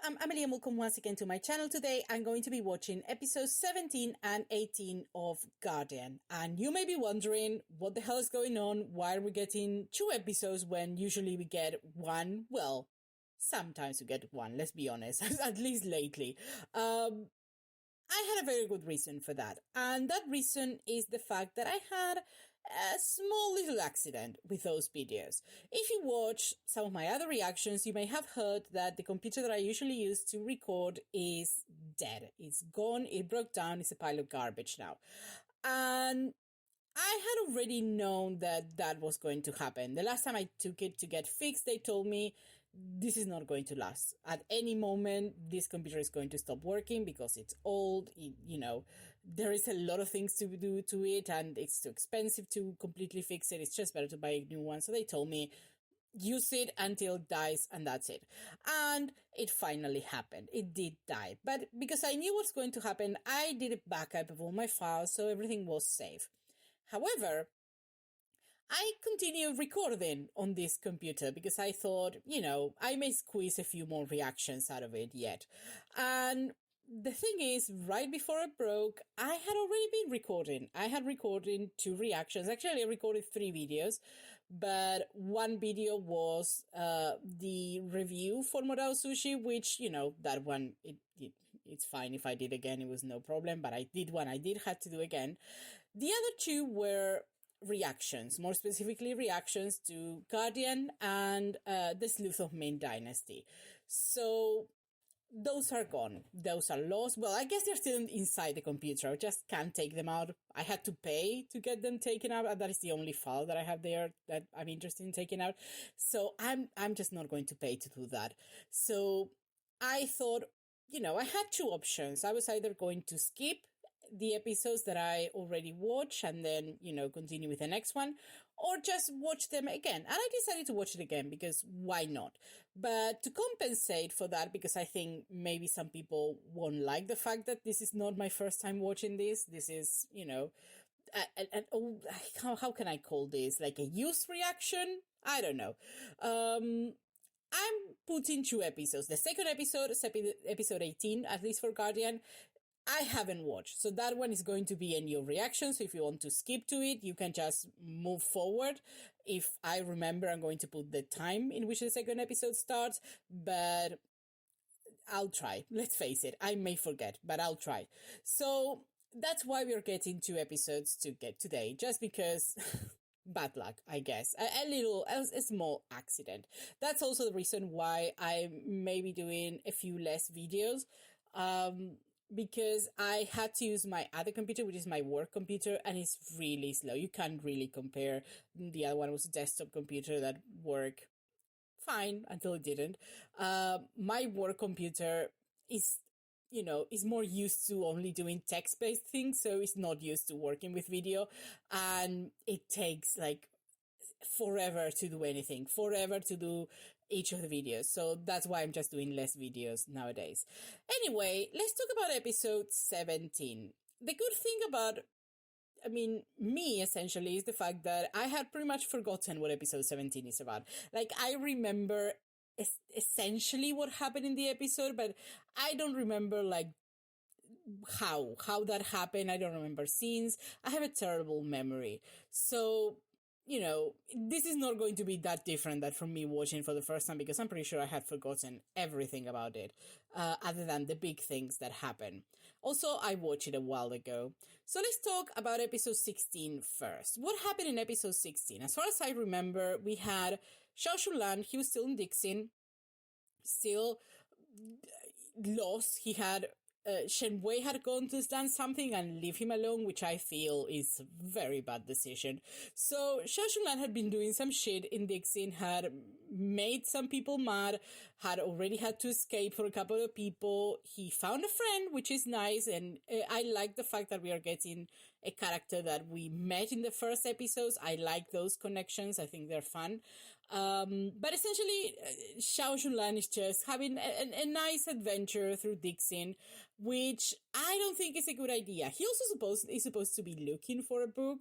I'm Amelie and welcome once again to my channel. Today I'm going to be watching episodes 17 and 18 of Guardian. And you may be wondering what the hell is going on? Why are we getting 2 episodes when usually we get 1? Well, sometimes we get 1, let's be honest, at least lately. I had a very good reason for that. And that reason is the fact that I had a small little accident with those videos. If you watch some of my other reactions, you may have heard that the computer that I usually use to record is dead. It's gone, it broke down, it's a pile of garbage now. And I had already known that that was going to happen. The last time I took it to get fixed, they told me this is not going to last. At any moment, this computer is going to stop working because it's old. There is a lot of things to do to it and it's too expensive to completely fix it. It's just better to buy a new one. So they told me, use it until it dies and that's it. And it finally happened. It did die. But because I knew what's going to happen, I did a backup of all my files so everything was safe. However, I continued recording on this computer because I thought, I may squeeze a few more reactions out of it yet. And the thing is, right before it broke, I had already been recording. I had recorded 2 reactions. Actually, I recorded 3 videos, but one video was the review for Morao Sushi, which, that one, it's fine if I did again. It was no problem, but I did one. I did have to do again. The other 2 were reactions, more specifically reactions to Guardian and the Sleuth of Ming Dynasty. So those are gone. Those are lost. Well, I guess they're still inside the computer. I just can't take them out. I had to pay to get them taken out. And that is the only file that I have there that I'm interested in taking out. So I'm just not going to pay to do that. So I thought, I had 2 options. I was either going to skip the episodes that I already watched and then, continue with the next one, or just watch them again. And I decided to watch it again because why not? But to compensate for that, because I think maybe some people won't like the fact that this is not my first time watching this. This is, how can I call this? Like a youth reaction? I don't know. I'm putting 2 episodes. The second episode is episode 18, at least for Guardian. I haven't watched, so that one is going to be a new reaction, so if you want to skip to it, you can just move forward. If I remember, I'm going to put the time in which the second episode starts, but I'll try. Let's face it, I may forget, but I'll try. So that's why we're getting 2 episodes to get today, just because... bad luck, I guess. A small accident. That's also the reason why I may be doing a few less videos. Because I had to use my other computer, which is my work computer, and it's really slow. You can't really compare. The other one was a desktop computer that worked fine until it didn't. My work computer is more used to only doing text-based things, so it's not used to working with video, and it takes forever to do anything, forever to do each of the videos. So that's why I'm just doing less videos nowadays. Anyway, let's talk about episode 17. The good thing about, me essentially, is the fact that I had pretty much forgotten what episode 17 is about. I remember essentially what happened in the episode, but I don't remember how that happened. I don't remember scenes. I have a terrible memory. So, this is not going to be that different that from me watching for the first time, because I'm pretty sure I had forgotten everything about it, other than the big things that happen. Also, I watched it a while ago. So let's talk about episode 16 first. What happened in episode 16? As far as I remember, we had Xiao Shunlan. He was still in Dixin, still lost. He had Shen Wei had gone to done something and leave him alone, which I feel is a very bad decision. So Xiao Shunlan had been doing some shit in Dixin, had made some people mad, had already had to escape for a couple of people. He found a friend, which is nice, and I like the fact that we are getting a character that we met in the first episodes. I like those connections. I think they're fun. But essentially, Xiao Shunlan is just having a nice adventure through Dixin, which I don't think is a good idea. He also is supposed to be looking for a book.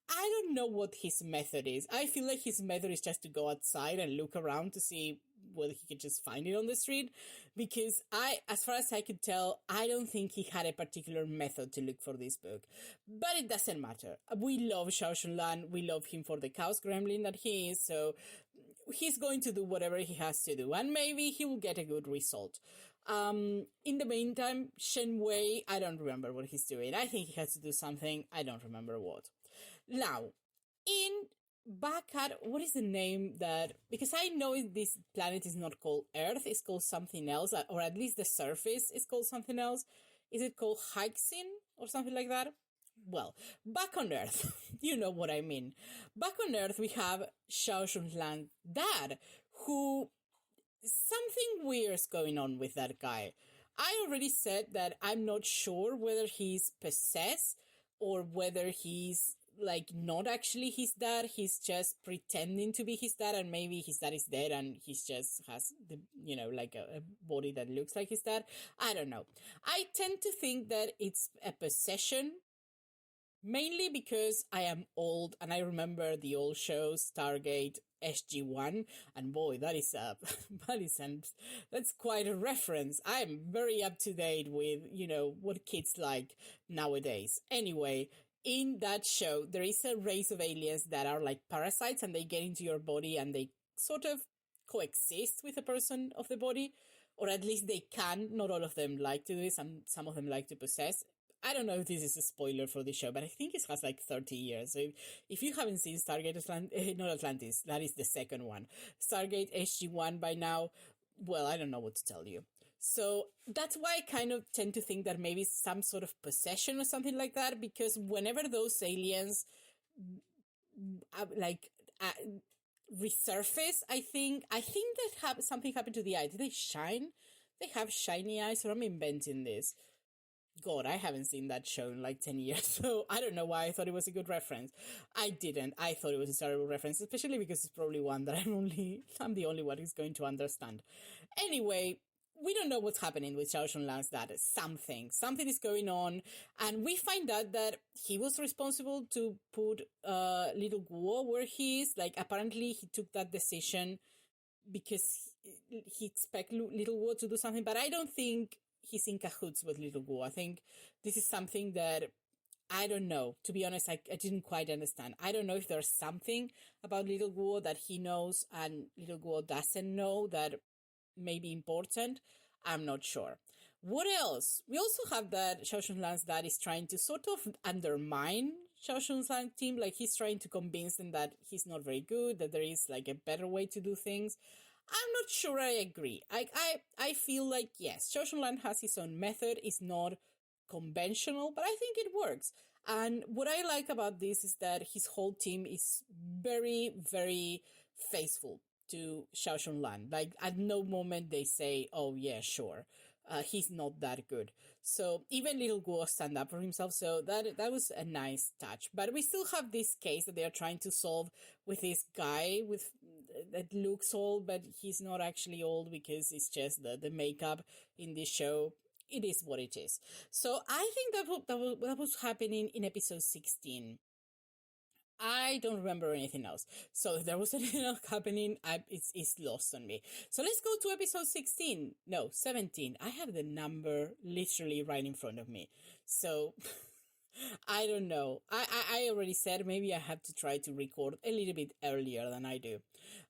I don't know what his method is. I feel like his method is just to go outside and look around to see whether he could just find it on the street, because as far as I could tell, I don't think he had a particular method to look for this book. But it doesn't matter. We love Xiao Shunlan. We love him for the chaos gremlin that he is. So he's going to do whatever he has to do, and maybe he will get a good result. In the meantime, Shen Wei, I don't remember what he's doing. I think he has to do something. I don't remember what. Now, back at, what is the name that, because I know this planet is not called Earth, it's called something else, or at least the surface is called something else. Is it called Hixin or something like that? Well, back on Earth, you know what I mean. Back on Earth, we have Xiao Shunlan's dad, who, something weird's going on with that guy. I already said that I'm not sure whether he's possessed or whether he's like not actually his dad. He's just pretending to be his dad, and maybe his dad is dead and he's just has the, like a body that looks like his dad. I don't know. I tend to think that it's a possession, mainly because I am old and I remember the old show Stargate SG-1, and boy, that's quite a reference. I am very up to date with, what kids like nowadays. Anyway, in that show, there is a race of aliens that are like parasites, and they get into your body and they sort of coexist with a person of the body, or at least they can. Not all of them like to do this, and some of them like to possess. I don't know if this is a spoiler for the show, but I think it has like 30 years. So if you haven't seen Stargate not Atlantis, that is the second one. Stargate SG-1 by now, well, I don't know what to tell you. So that's why I kind of tend to think that maybe some sort of possession or something like that, because whenever those aliens resurface, I think that something happened to the eye. Did they shine? They have shiny eyes, or I'm inventing this. God, I haven't seen that show in like 10 years, so I don't know why I thought it was a good reference. I didn't. I thought it was a terrible reference, especially because it's probably one that I'm the only one who's going to understand. Anyway, we don't know what's happening with Xiao Shunlan's dad. Something is going on, and we find out that he was responsible to put Little Guo where he is. Like, apparently he took that decision because he expected Little Guo to do something, but I don't think he's in cahoots with Little Guo. I think this is something that, I don't know. To be honest, I didn't quite understand. I don't know if there's something about Little Guo that he knows and Little Guo doesn't know that may be important. I'm not sure. What else? We also have that Xiao Shunlan's dad is trying to sort of undermine Xiao Shunlan's team. Like, he's trying to convince them that he's not very good, that there is like a better way to do things. I'm not sure I agree. I feel like, yes, Xiao Shunlan has his own method. It's not conventional, but I think it works. And what I like about this is that his whole team is very, very faithful to Xiao Shunlan. Like, at no moment they say, oh yeah, sure. He's not that good. So even Little Guo stand up for himself. So that was a nice touch. But we still have this case that they are trying to solve with this guy that looks old, but he's not actually old because it's just the makeup in this show. It is what it is. So I think that was happening in episode 16. I don't remember anything else. So if there was anything else happening, it's lost on me. So let's go to episode 16. No, 17. I have the number literally right in front of me. So I don't know. I already said maybe I have to try to record a little bit earlier than I do.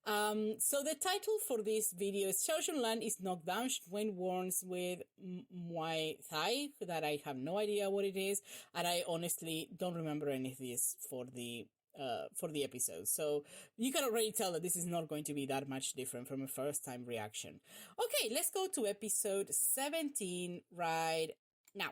So the title for this video is Xiao Shunlan is knocked down when warns with Muay Thai, that I have no idea what it is, and I honestly don't remember any of this for the episode. So you can already tell that this is not going to be that much different from a first time reaction. Okay, let's go to episode 17 right now.